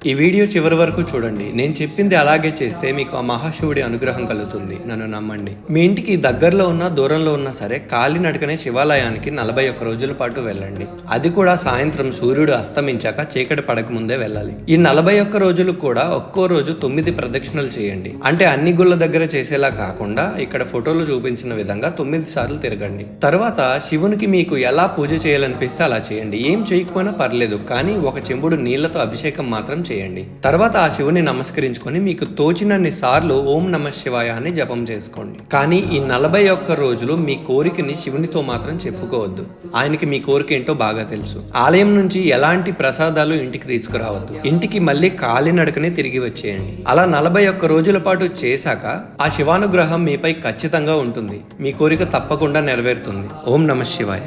ఈ వీడియో చివరి వరకు చూడండి. నేను చెప్పింది అలాగే చేస్తే మీకు ఆ మహాశివుడి అనుగ్రహం కలుగుతుంది. నన్ను నమ్మండి. మీ ఇంటికి దగ్గరలో ఉన్నా దూరంలో ఉన్నా సరే కాలినడకనే శివాలయానికి 41 రోజుల పాటు వెళ్ళండి. అది కూడా సాయంత్రం సూర్యుడు అస్తమించాక చీకటి పడక ముందే వెళ్ళాలి. ఈ 41 రోజులు కూడా ఒక్కో రోజు 9 ప్రదక్షిణలు చేయండి. అంటే అన్ని గుళ్ళ దగ్గర చేసేలా కాకుండా ఇక్కడ ఫోటోలో చూపించిన విధంగా 9 సార్లు తిరగండి. తర్వాత శివునికి మీకు ఎలా పూజ చేయాలనిపిస్తే అలా చేయండి. ఏం చేయకపోయినా పర్లేదు, కానీ ఒక చెంబుడు నీళ్లతో అభిషేకం మాత్రం చేయండి. తర్వాత ఆ శివుని నమస్కరించుకొని మీకు తోచినన్ని సార్లు ఓం నమః శివాయ అని జపం చేసుకోండి. కానీ ఈ 41 రోజులు మీ కోరికని శివునితో మాత్రం చెప్పుకోవద్దు. ఆయనకి మీ కోరిక ఏంటో బాగా తెలుసు. ఆలయం నుంచి ఎలాంటి ప్రసాదాలు ఇంటికి తీసుకురావద్దు. ఇంటికి మళ్ళీ కాలినడకనే తిరిగి వచ్చేయండి. అలా 41 రోజుల పాటు చేశాక ఆ శివానుగ్రహం మీపై ఖచ్చితంగా ఉంటుంది. మీ కోరిక తప్పకుండా నెరవేరుతుంది. ఓం నమః శివాయ.